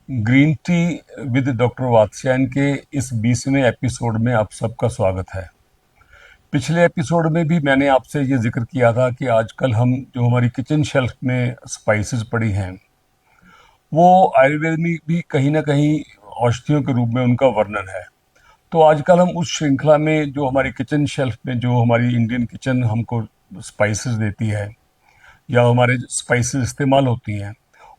Green tea with doctor Vatsyayan के इस 20वें episode में आप सबका स्वागत है। पिछले एपिसोड में भी मैंने आपसे ये जिक्र किया था कि आजकल हम जो हमारी किचन शेल्फ में स्पाइसेस पड़ी हैं वो आयुर्वेद में भी कहीं ना कहीं औषधियों के रूप में उनका वर्णन है। तो आजकल हम उस श्रृंखला में जो हमारी किचन शेल्फ में जो हमारी इंडियन किचन हमको स्पाइसेस देती है या हमारे स्पाइसेस इस्तेमाल होती हैं,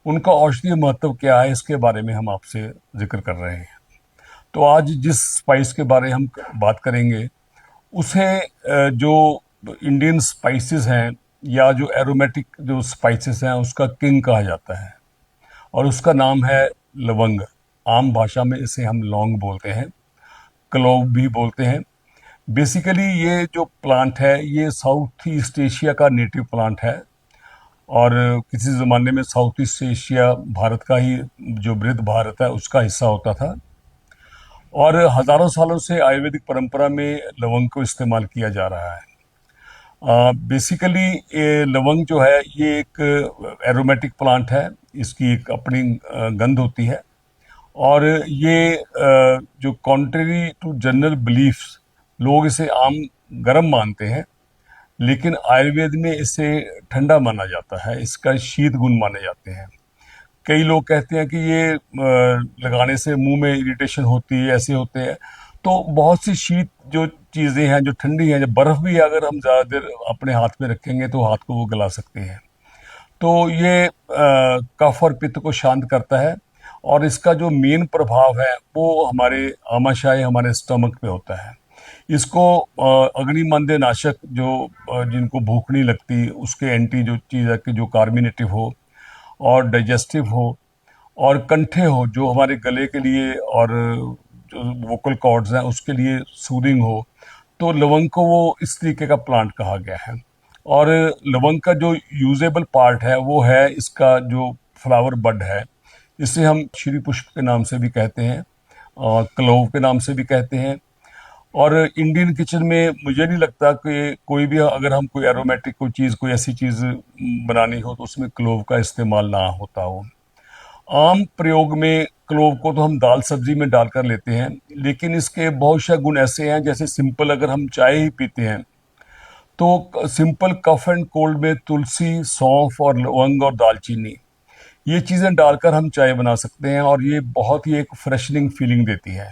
उनका औषधीय महत्व क्या है, इसके बारे में हम आपसे जिक्र कर रहे हैं। तो आज जिस स्पाइस के बारे में हम बात करेंगे उसे जो इंडियन स्पाइसेस हैं या जो एरोमेटिक जो स्पाइसेस हैं उसका किंग कहा जाता है और उसका नाम है लवंग। आम भाषा में इसे हम लौंग बोलते हैं, क्लोव भी बोलते हैं। बेसिकली ये जो प्लांट है ये साउथ ईस्ट एशिया का नेटिव प्लांट है और किसी ज़माने में साउथ ईस्ट एशिया भारत का ही, जो वृहद भारत है उसका हिस्सा होता था। और हजारों सालों से आयुर्वेदिक परंपरा में लवंग को इस्तेमाल किया जा रहा है। बेसिकली ये लवंग जो है ये एक एरोमेटिक प्लांट है, इसकी एक अपनी गंध होती है। और ये जो कॉन्ट्रेरी टू जनरल बिलीफ्स, लोग इसे आम गर्म मानते हैं, लेकिन आयुर्वेद में इसे ठंडा माना जाता है, इसका शीत गुण माने जाते हैं। कई लोग कहते हैं कि ये लगाने से मुंह में इरिटेशन होती है, ऐसे होते हैं। तो बहुत सी शीत जो चीज़ें हैं जो ठंडी हैं, जब बर्फ़ भी अगर हम ज़्यादा देर अपने हाथ में रखेंगे तो हाथ को वो गला सकते हैं। तो ये कफ और पित्त को शांत करता है और इसका जो मेन प्रभाव है वो हमारे आमाशय, हमारे स्टमक पे होता है। इसको अग्निमंदे नाशक, जो जिनको भूख नहीं लगती उसके एंटी जो चीज़ है कि जो कार्मिनेटिव हो और डाइजेस्टिव हो और कंठे हो, जो हमारे गले के लिए और जो वोकल कॉर्ड्स हैं उसके लिए सूदिंग हो, तो लवंग को वो इस तरीके का प्लांट कहा गया है। और लवंग का जो यूजेबल पार्ट है वो है इसका जो फ्लावर बड है, इसे हम श्री पुष्प के नाम से भी कहते हैं और क्लोव के नाम से भी कहते हैं। और इंडियन किचन में मुझे नहीं लगता कि कोई भी, अगर हम कोई एरोमेटिक कोई चीज़, कोई ऐसी चीज़ बनानी हो तो उसमें क्लोव का इस्तेमाल ना होता हो। आम प्रयोग में क्लोव को तो हम दाल सब्जी में डालकर लेते हैं, लेकिन इसके बहुत से गुण ऐसे हैं, जैसे सिंपल अगर हम चाय ही पीते हैं तो सिंपल कफ एंड कोल्ड में तुलसी, सौंफ और लौंग और दालचीनी, ये चीज़ें डालकर हम चाय बना सकते हैं और ये बहुत ही एक फ्रेशनिंग फीलिंग देती है।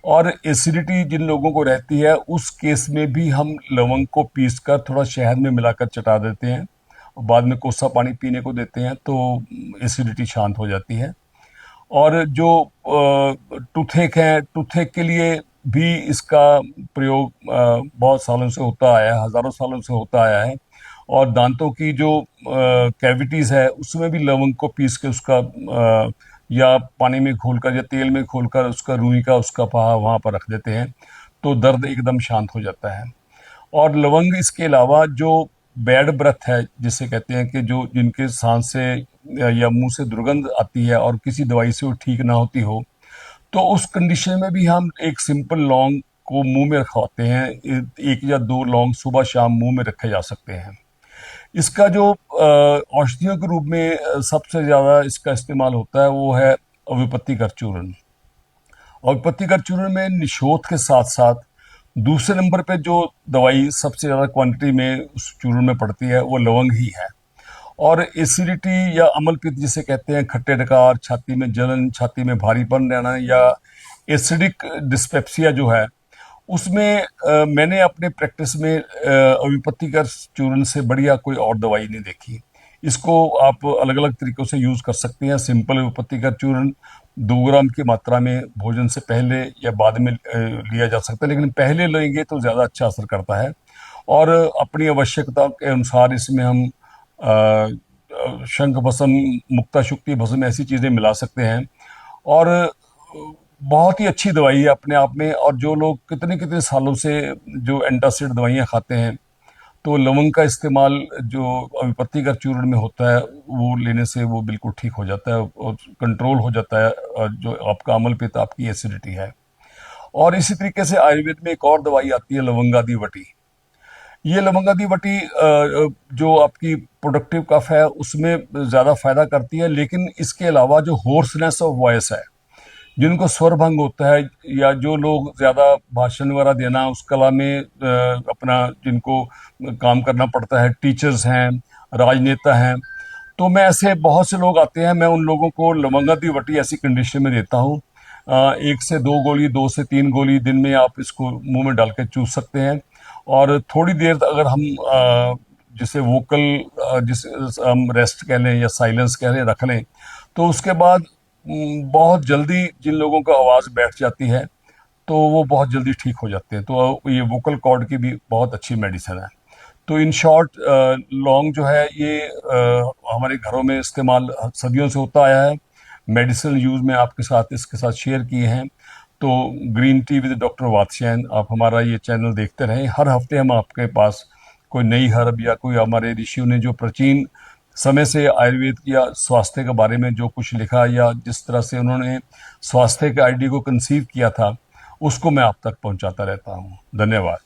और एसिडिटी जिन लोगों को रहती है उस केस में भी हम लवंग को पीसकर थोड़ा शहद में मिलाकर चटा देते हैं और बाद में कोसा पानी पीने को देते हैं तो एसिडिटी शांत हो जाती है। और जो टूथेक है, टूथेक के लिए भी इसका प्रयोग बहुत सालों से होता आया है, हजारों सालों से होता आया है। और दांतों की जो कैविटीज़ है उसमें भी लवंग को पीस के उसका या पानी में घोलकर या तेल में घोलकर उसका रुई का उसका पहा वहाँ पर रख देते हैं तो दर्द एकदम शांत हो जाता है। और लवंग इसके अलावा जो बैड ब्रेथ है, जिसे कहते हैं कि जो जिनके सांस से या मुंह से दुर्गंध आती है और किसी दवाई से वो ठीक ना होती हो, तो उस कंडीशन में भी हम एक सिंपल लौंग को मुंह में रखवाते हैं। एक या दो लौंग सुबह शाम मुंह में रखे जा सकते हैं। इसका जो औषधियों के रूप में सबसे ज़्यादा इसका इस्तेमाल होता है वो है अविपत्तिकर चूर्ण। अविपत्तिकर चूर्ण में निशोथ के साथ साथ दूसरे नंबर पे जो दवाई सबसे ज़्यादा क्वांटिटी में उस चूर्ण में पड़ती है वो लवंग ही है। और एसिडिटी या अम्ल पित्त जिसे कहते हैं, खट्टे डकार, छाती में जलन, छाती में भारीपन रहना या एसिडिक डिस्पेप्सिया जो है, उसमें मैंने अपने प्रैक्टिस में अविपत्तिकर चूर्ण से बढ़िया कोई और दवाई नहीं देखी। इसको आप अलग अलग तरीक़ों से यूज़ कर सकते हैं। सिंपल अविपत्तिकर चूर्ण 2 ग्राम की मात्रा में भोजन से पहले या बाद में लिया जा सकता है, लेकिन पहले लेंगे तो ज़्यादा अच्छा असर करता है। और अपनी आवश्यकता के अनुसार इसमें हम शंख भस्म, मुक्ता शुक्ति भस्म, ऐसी चीज़ें मिला सकते हैं। और बहुत ही अच्छी दवाई है अपने आप में। और जो लोग कितने कितने सालों से जो एंटासिड दवाइयाँ खाते हैं, तो लवंग का इस्तेमाल जो अविपत्तिकर चूर्ण में होता है वो लेने से वो बिल्कुल ठीक हो जाता है और कंट्रोल हो जाता है जो आपका अम्ल पित्त, आपकी एसिडिटी है। और इसी तरीके से आयुर्वेद में एक और दवाई आती है लवंगादी वटी। ये लवंगा वटी जो आपकी प्रोडक्टिव कफ है उसमें ज़्यादा फायदा करती है, लेकिन इसके अलावा जो होर्सनेस ऑफ वॉइस है, जिनको स्वर भंग होता है, या जो लोग ज़्यादा भाषण वगैरह देना उस कला में अपना जिनको काम करना पड़ता है, टीचर्स हैं, राजनेता हैं, तो मैं ऐसे बहुत से लोग आते हैं, मैं उन लोगों को लवंगा दी वटी ऐसी कंडीशन में देता हूँ। 1 से 2 गोली, 2 से 3 गोली दिन में आप इसको मुंह में डाल के चूस सकते हैं। और थोड़ी देर अगर हम जिसे वोकल जिसे हम रेस्ट कह लें या साइलेंस कह लें रख लें, तो उसके बाद बहुत जल्दी जिन लोगों को आवाज़ बैठ जाती है तो वो बहुत जल्दी ठीक हो जाते हैं। तो ये वोकल कॉर्ड की भी बहुत अच्छी मेडिसिन है। तो इन शॉर्ट लौंग जो है ये हमारे घरों में इस्तेमाल सदियों से होता आया है। मेडिसिनल यूज़ में आपके साथ इसके साथ शेयर किए हैं। तो green tea with doctor Vatsyayan, आप हमारा ये चैनल देखते रहें। हर हफ्ते हम आपके पास कोई नई हर्ब या कोई हमारे ऋषियों ने जो प्राचीन समय से आयुर्वेद या स्वास्थ्य के बारे में जो कुछ लिखा, या जिस तरह से उन्होंने स्वास्थ्य के आइडिया को कंसीव किया था, उसको मैं आप तक पहुंचाता रहता हूं। धन्यवाद।